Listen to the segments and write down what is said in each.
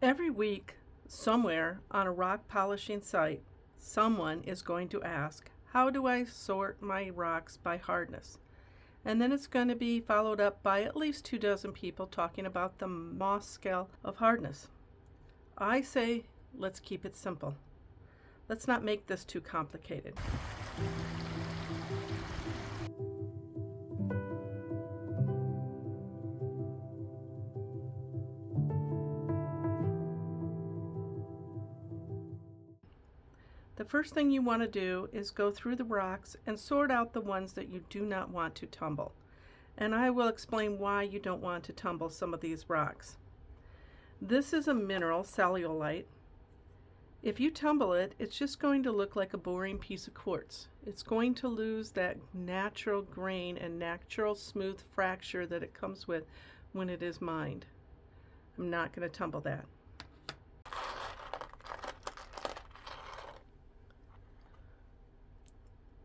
Every week, somewhere on a rock polishing site, someone is going to ask, how do I sort my rocks by hardness? And then it's going to be followed up by at least 24 people talking about the Mohs scale of hardness. I say, let's keep it simple. Let's not make this too complicated. The first thing you want to do is go through the rocks and sort out the ones that you do not want to tumble. And I will explain why you don't want to tumble some of these rocks. This is a mineral, cellulite. If you tumble it, it's just going to look like a boring piece of quartz. It's going to lose that natural grain and natural smooth fracture that it comes with when it is mined. I'm not going to tumble that.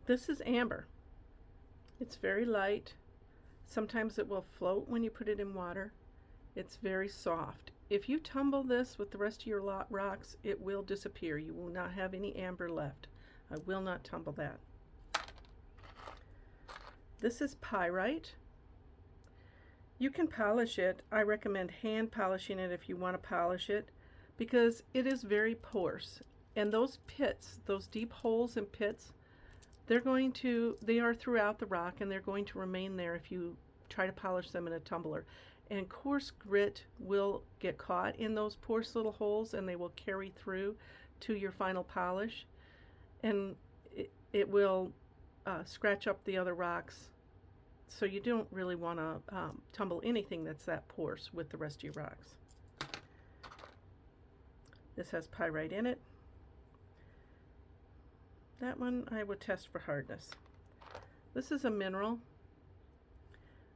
This is amber. It's very light. Sometimes it will float when you put it in water. It's very soft. If you tumble this with the rest of your rocks, it will disappear. You will not have any amber left. I will not tumble that. This is pyrite. You can polish it. I recommend hand polishing it if you want to polish it, because it is very porous. And those pits, those deep holes and pits, they are throughout the rock, and they're going to remain there if you try to polish them in a tumbler. And coarse grit will get caught in those porous little holes, and they will carry through to your final polish. And it will scratch up the other rocks. So you don't really want to tumble anything that's that porous with the rest of your rocks. This has pyrite in it. That one I would test for hardness. This is a mineral.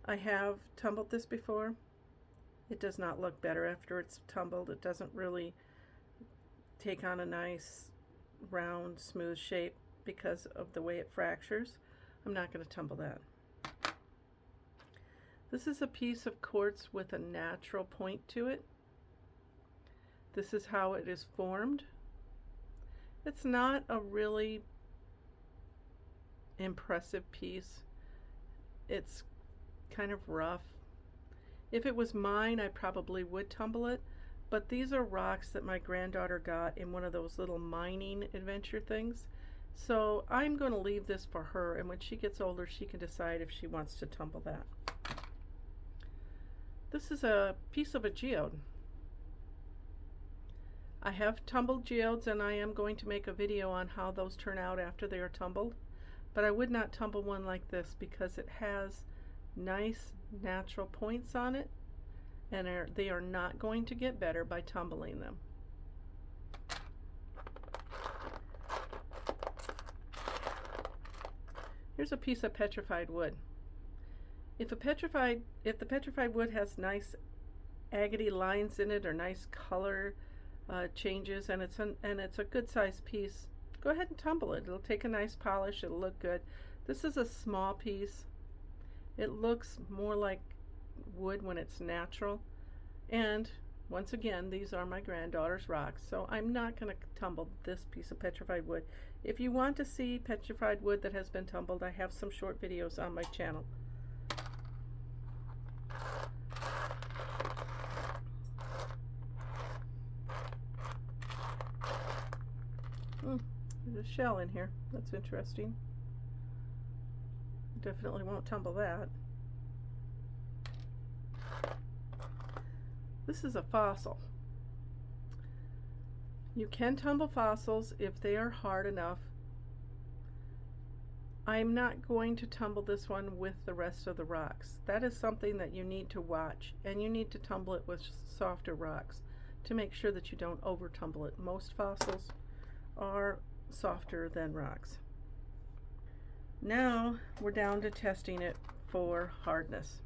I have tumbled this before. It does not look better after it's tumbled. It doesn't really take on a nice round smooth shape because of the way it fractures. I'm not going to tumble that. This is a piece of quartz with a natural point to it. This is how it is formed. It's not a really impressive piece. It's kind of rough. If it was mine, I probably would tumble it, but these are rocks that my granddaughter got in one of those little mining adventure things. So I'm going to leave this for her, and when she gets older, she can decide if she wants to tumble that. This is a piece of a geode. I have tumbled geodes, and I am going to make a video on how those turn out after they are tumbled, but I would not tumble one like this because it has nice natural points on it, and they are not going to get better by tumbling them. Here's a piece of petrified wood. If the petrified wood has nice agate lines in it or nice color changes, and it's a good sized piece, go ahead and tumble it. It'll take a nice polish. It'll look good. This is a small piece. It looks more like wood when it's natural. And once again, these are my granddaughter's rocks, so I'm not going to tumble this piece of petrified wood. If you want to see petrified wood that has been tumbled, I have some short videos on my channel. There's a shell in here. That's interesting. Definitely won't tumble that. This is a fossil. You can tumble fossils if they are hard enough. I'm not going to tumble this one with the rest of the rocks. That is something that you need to watch, and you need to tumble it with softer rocks to make sure that you don't over tumble it. Most fossils are softer than rocks. Now we're down to testing it for hardness.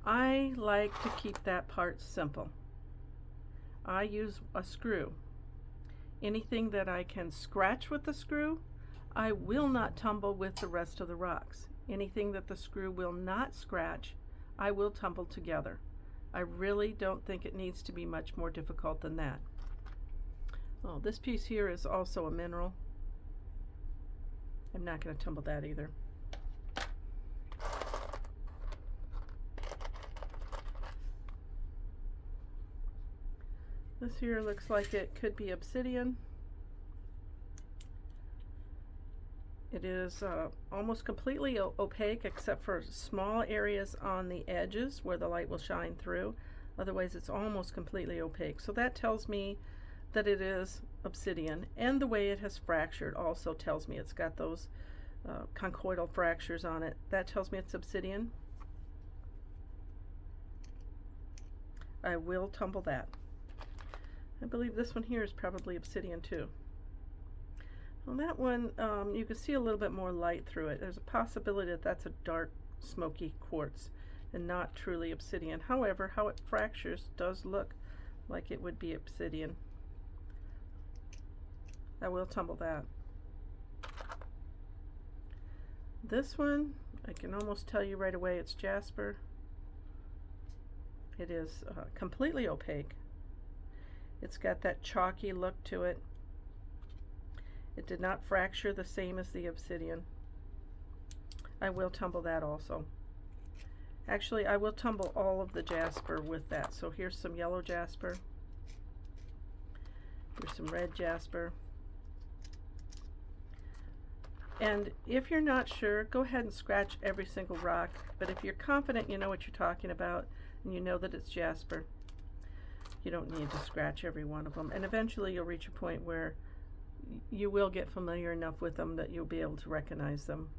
I like to keep that part simple. I use a screw. Anything that I can scratch with the screw, I will not tumble with the rest of the rocks. Anything that the screw will not scratch, I will tumble together. I really don't think it needs to be much more difficult than that. Oh, this piece here is also a mineral. I'm not going to tumble that either. This here looks like it could be obsidian. It is almost completely opaque except for small areas on the edges where the light will shine through. Otherwise it's almost completely opaque. So that tells me that it is obsidian, and the way it has fractured also tells me it's got those conchoidal fractures on it. That tells me it's obsidian. I will tumble that. I believe this one here is probably obsidian too. Well, that one, you can see a little bit more light through it. There's a possibility that that's a dark, smoky quartz and not truly obsidian. However, how it fractures does look like it would be obsidian. I will tumble that. This one, I can almost tell you right away it's jasper. It is completely opaque. It's got that chalky look to it. It did not fracture the same as the obsidian. I will tumble that also. Actually, I will tumble all of the jasper with that. So here's some yellow jasper. Here's some red jasper. And if you're not sure, go ahead and scratch every single rock. But if you're confident you know what you're talking about and you know that it's jasper, you don't need to scratch every one of them. And eventually you'll reach a point where you will get familiar enough with them that you'll be able to recognize them.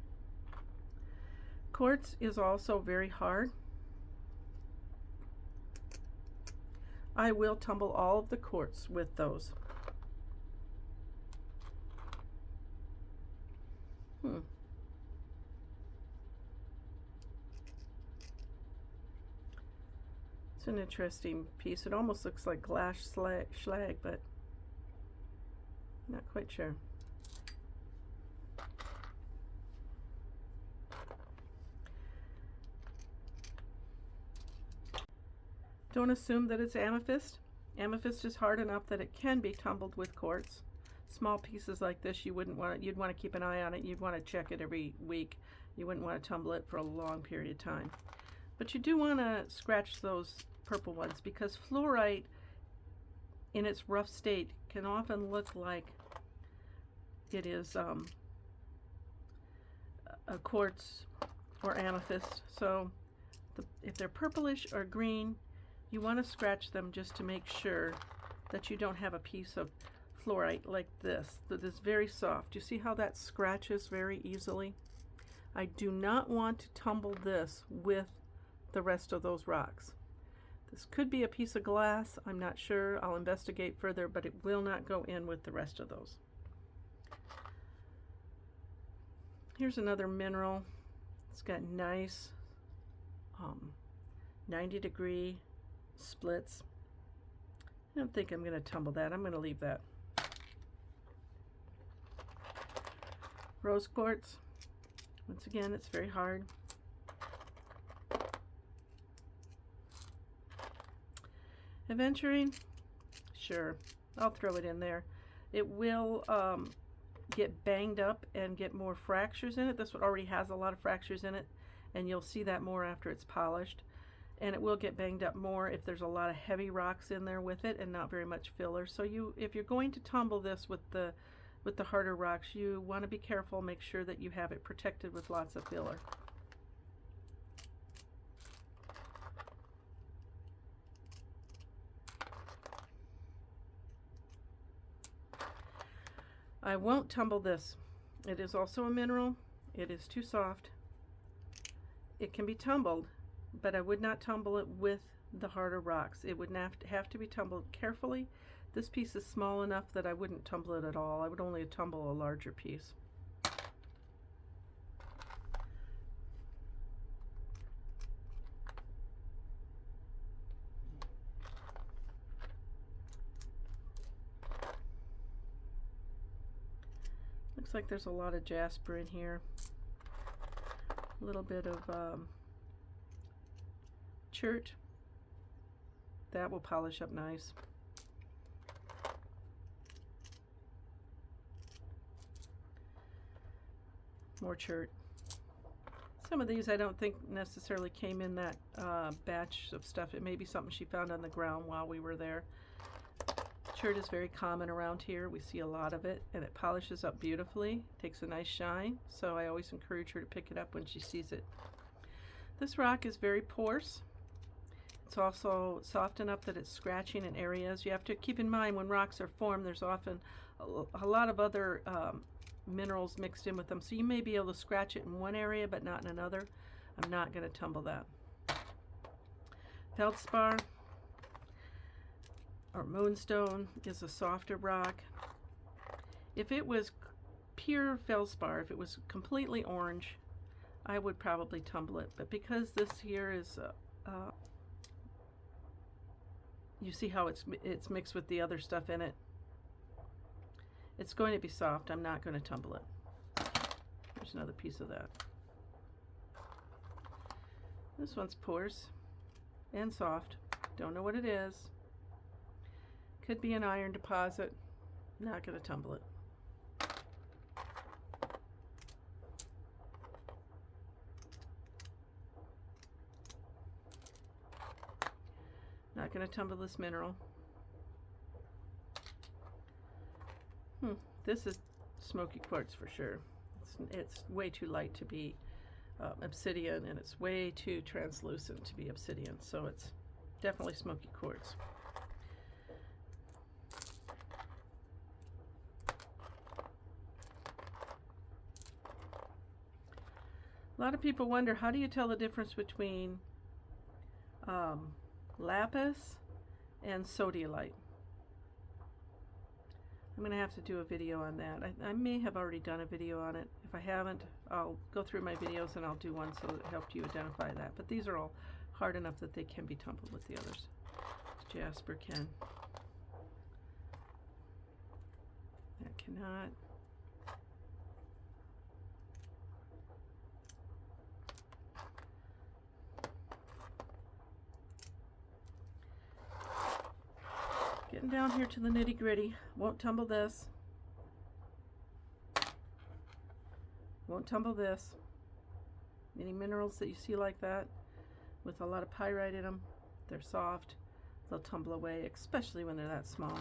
Quartz is also very hard. I will tumble all of the quartz with those. It's an interesting piece. It almost looks like glass slag, but not quite sure. Don't assume that it's amethyst. Amethyst is hard enough that it can be tumbled with quartz. Small pieces like this, you'd want to keep an eye on it. You'd want to check it every week. You wouldn't want to tumble it for a long period of time. But you do want to scratch those purple ones, because fluorite in its rough state can often look like it is a quartz or amethyst. So if they're purplish or green, you want to scratch them just to make sure that you don't have a piece of fluorite like this that is very soft. You see how that scratches very easily? I do not want to tumble this with the rest of those rocks. This could be a piece of glass. I'm not sure. I'll investigate further, but it will not go in with the rest of those. Here's another mineral. It's got nice 90-degree splits. I don't think I'm going to tumble that. I'm going to leave that. Rose quartz. Once again, it's very hard. Aventurine, sure, I'll throw it in there. It will get banged up and get more fractures in it. This one already has a lot of fractures in it, and you'll see that more after it's polished. And it will get banged up more if there's a lot of heavy rocks in there with it and not very much filler. So if you're going to tumble this with the harder rocks, you want to be careful, make sure that you have it protected with lots of filler. I won't tumble this. It is also a mineral. It is too soft. It can be tumbled, but I would not tumble it with the harder rocks. It would have to be tumbled carefully. This piece is small enough that I wouldn't tumble it at all. I would only tumble a larger piece. Looks like there's a lot of jasper in here. A little bit of chert. That will polish up nice. More chert. Some of these I don't think necessarily came in that batch of stuff. It may be something she found on the ground while we were there. Chert is very common around here. We see a lot of it, and it polishes up beautifully. Takes a nice shine, so I always encourage her to pick it up when she sees it. This rock is very porous. It's also soft enough that it's scratching in areas. You have to keep in mind when rocks are formed, there's often a lot of other minerals mixed in with them, so you may be able to scratch it in one area but not in another. I'm not going to tumble that. Feldspar or moonstone is a softer rock. If it was pure feldspar, if it was completely orange, I would probably tumble it, but because this here is you see how it's mixed with the other stuff in it, it's going to be soft. I'm not going to tumble it. There's another piece of that. This one's porous and soft. Don't know what it is. Could be an iron deposit. Not going to tumble it. Not going to tumble this mineral. This is smoky quartz for sure. It's way too light to be obsidian, and it's way too translucent to be obsidian, so it's definitely smoky quartz. A lot of people wonder, how do you tell the difference between lapis and sodalite? I'm going to have to do a video on that. I may have already done a video on it. If I haven't, I'll go through my videos and I'll do one so it helped you identify that. But these are all hard enough that they can be tumbled with the others. Jasper can. That cannot. Getting down here to the nitty-gritty. Won't tumble this. Won't tumble this. Any minerals that you see like that with a lot of pyrite in them, they're soft. They'll tumble away, especially when they're that small.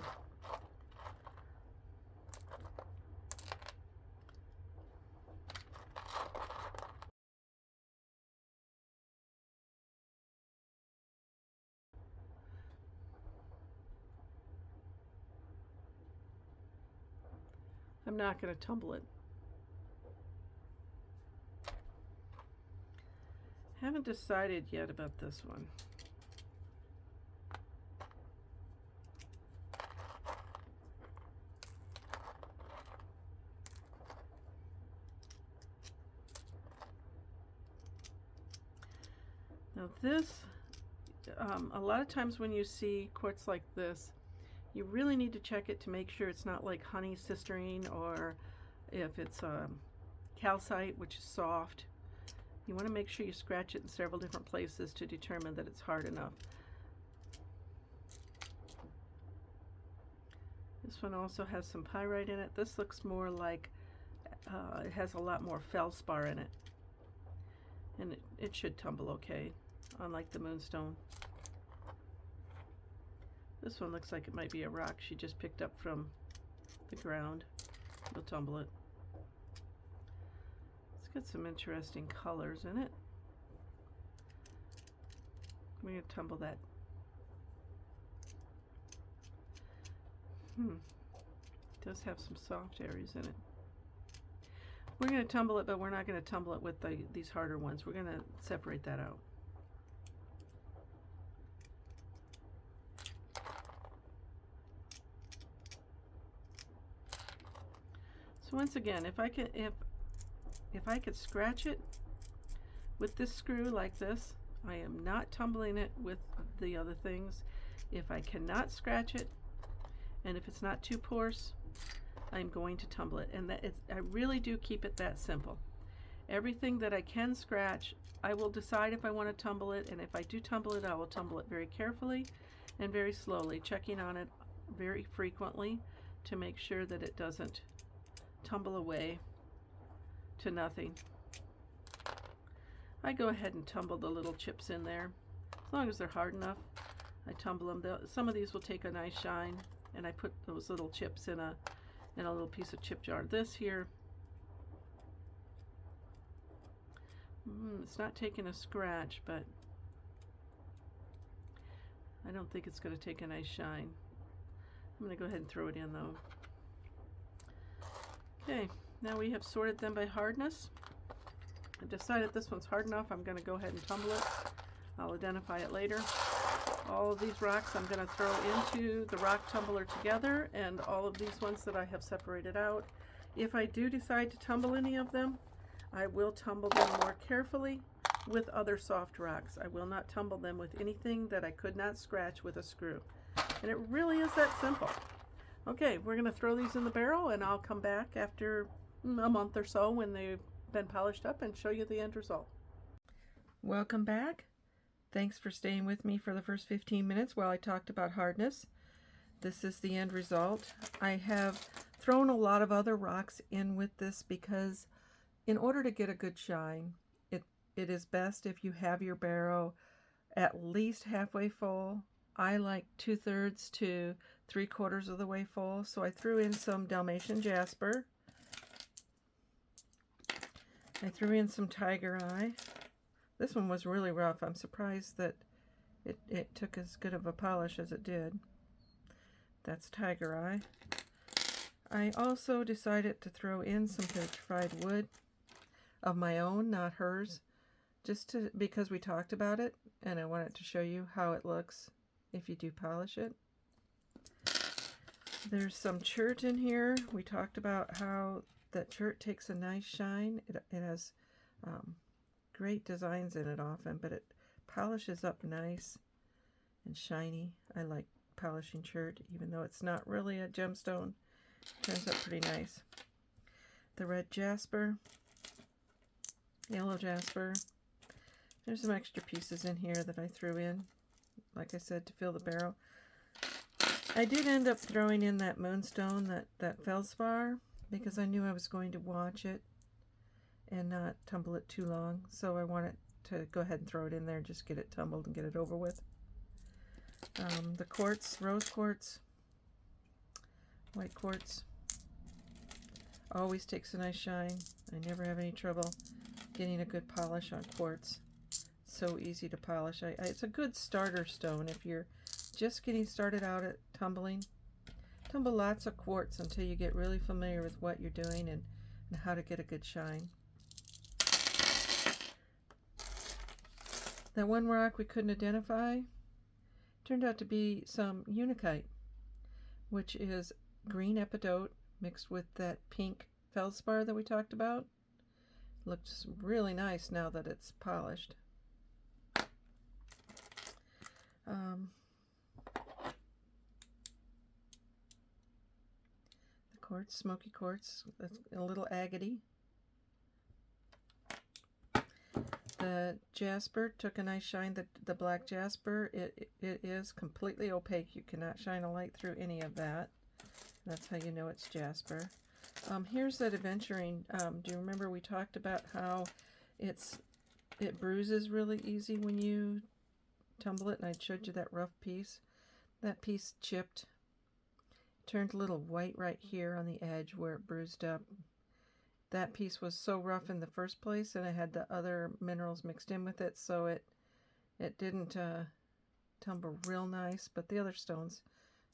I'm not going to tumble it. Haven't decided yet about this one. Now this, a lot of times when you see quartz like this, you really need to check it to make sure it's not like honey cisterine, or if it's calcite, which is soft. You want to make sure you scratch it in several different places to determine that it's hard enough. This one also has some pyrite in it. This looks more like it has a lot more feldspar in it. And it should tumble okay, unlike the moonstone. This one looks like it might be a rock she just picked up from the ground. We'll tumble it. It's got some interesting colors in it. We're going to tumble that. It does have some soft areas in it. We're going to tumble it, but we're not going to tumble it with these harder ones. We're going to separate that out. So once again, if I could scratch it with this screw like this, I am not tumbling it with the other things. If I cannot scratch it, and if it's not too porous, I'm going to tumble it. And I really do keep it that simple. Everything that I can scratch, I will decide if I want to tumble it, and if I do tumble it, I will tumble it very carefully and very slowly, checking on it very frequently to make sure that it doesn't tumble away to nothing. I go ahead and tumble the little chips in there. As long as they're hard enough, I tumble them. Some of these will take a nice shine, and I put those little chips in a little piece of chip jar. This here, it's not taking a scratch, but I don't think it's going to take a nice shine. I'm going to go ahead and throw it in though. Okay, now we have sorted them by hardness. I decided this one's hard enough. I'm going to go ahead and tumble it. I'll identify it later. All of these rocks I'm going to throw into the rock tumbler together, and all of these ones that I have separated out. If I do decide to tumble any of them, I will tumble them more carefully with other soft rocks. I will not tumble them with anything that I could not scratch with a screw. And it really is that simple. Okay, we're going to throw these in the barrel, and I'll come back after a month or so when they've been polished up and show you the end result. Welcome back. Thanks for staying with me for the first 15 minutes while I talked about hardness. This is the end result. I have thrown a lot of other rocks in with this because in order to get a good shine, it is best if you have your barrel at least halfway full. I like 2/3 to 3/4 of the way full, so I threw in some Dalmatian jasper. I threw in some tiger eye. This one was really rough. I'm surprised that it took as good of a polish as it did. That's tiger eye. I also decided to throw in some petrified wood of my own, not hers, because we talked about it, and I wanted to show you how it looks if you do polish it. There's some chert in here. We talked about how that chert takes a nice shine. It has great designs in it often, but it polishes up nice and shiny. I like polishing chert, even though it's not really a gemstone. It turns out pretty nice. The red jasper, yellow jasper. There's some extra pieces in here that I threw in, like I said, to fill the barrel. I did end up throwing in that moonstone, that feldspar, because I knew I was going to watch it and not tumble it too long. So I wanted to go ahead and throw it in there, just get it tumbled and get it over with. The quartz, rose quartz, white quartz, always takes a nice shine. I never have any trouble getting a good polish on quartz. So easy to polish. It's a good starter stone if you're just getting started out at tumbling. Tumble lots of quartz until you get really familiar with what you're doing and how to get a good shine. That one rock we couldn't identify turned out to be some unakite, which is green epidote mixed with that pink feldspar that we talked about. Looks really nice now that it's polished. The quartz, smoky quartz, that's a little agate. The jasper took a nice shine. The black jasper, it is completely opaque. You cannot shine a light through any of that. That's how you know it's jasper. Here's that aventurine. Do you remember we talked about how it bruises really easy when you tumble it, and I showed you that rough piece. That piece chipped, turned a little white right here on the edge where it bruised up. That piece was so rough in the first place, and I had the other minerals mixed in with it, so it didn't tumble real nice, but the other stones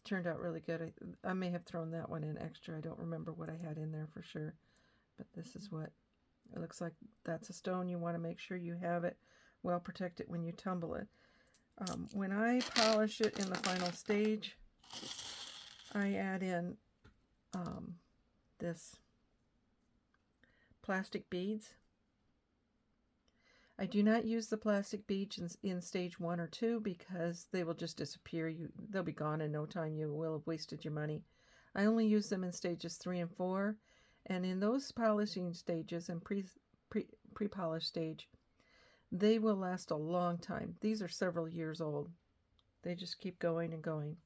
turned out really good. I may have thrown that one in extra. I don't remember what I had in there for sure, but this is what it looks like. That's a stone. You want to make sure you have it well protected when you tumble it. When I polish it in the final stage, I add in this plastic beads. I do not use the plastic beads in stage 1 or 2 because they will just disappear. They'll be gone in no time. You will have wasted your money. I only use them in stages 3 and 4, and in those polishing stages and pre-polish stage, they will last a long time. These are several years old. They just keep going and going.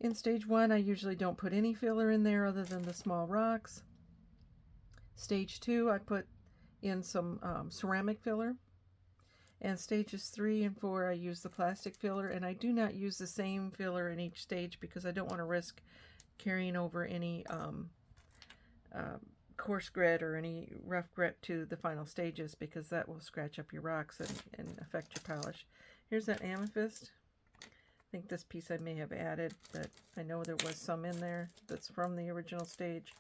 In stage 1, I usually don't put any filler in there other than the small rocks. Stage 2, I put in some ceramic filler. And stages 3 and 4, I use the plastic filler. And I do not use the same filler in each stage because I don't want to risk carrying over any coarse grit or any rough grit to the final stages, because that will scratch up your rocks and affect your polish. Here's that amethyst. I think this piece I may have added, but I know there was some in there that's from the original stage.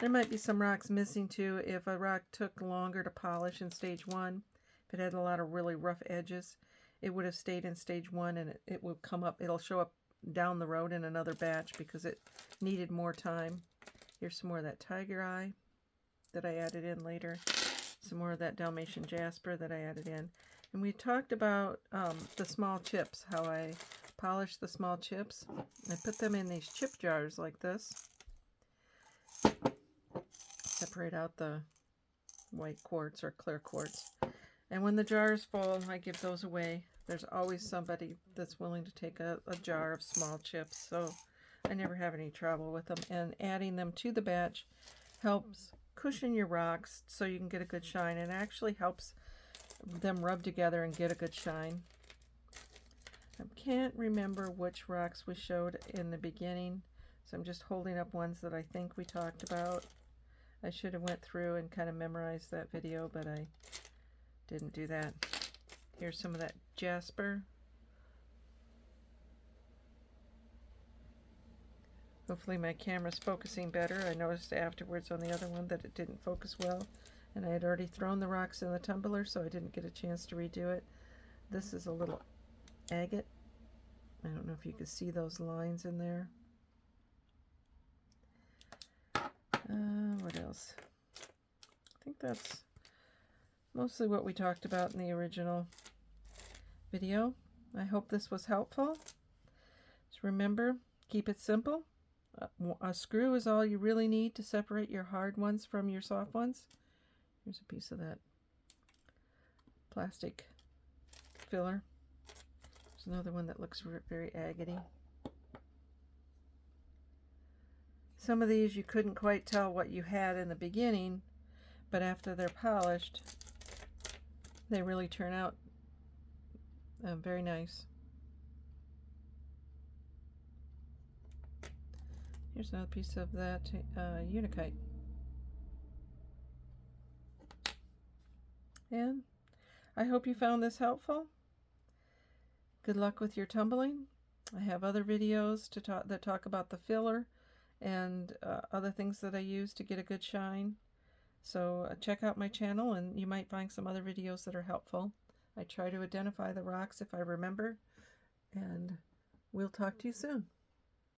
There might be some rocks missing too. If a rock took longer to polish in stage 1, if it had a lot of really rough edges, it would have stayed in stage 1 and it will come up, it'll show up down the road in another batch because it needed more time. Here's some more of that tiger eye that I added in later. Some more of that Dalmatian jasper that I added in. And we talked about the small chips, how I polish the small chips. I put them in these chip jars like this. Separate out the white quartz or clear quartz. And when the jar is full, I give those away. There's always somebody that's willing to take a jar of small chips, so I never have any trouble with them. And adding them to the batch helps cushion your rocks so you can get a good shine, and actually helps them rub together and get a good shine. I can't remember which rocks we showed in the beginning, so I'm just holding up ones that I think we talked about. I should have went through and kind of memorized that video, but I didn't do that. Here's some of that jasper. Hopefully my camera's focusing better. I noticed afterwards on the other one that it didn't focus well, and I had already thrown the rocks in the tumbler, so I didn't get a chance to redo it. This is a little agate. I don't know if you can see those lines in there. What else? I think that's mostly what we talked about in the original video. I hope this was helpful. Just remember, keep it simple. A screw is all you really need to separate your hard ones from your soft ones. Here's a piece of that plastic filler. There's another one that looks very agate-y. Some of these you couldn't quite tell what you had in the beginning, but after they're polished, they really turn out very nice. Here's another piece of that unikite. And I hope you found this helpful. Good luck with your tumbling. I have other videos that talk about the filler and other things that I use to get a good shine. So check out my channel and you might find some other videos that are helpful. I try to identify the rocks if I remember, and we'll talk to you soon.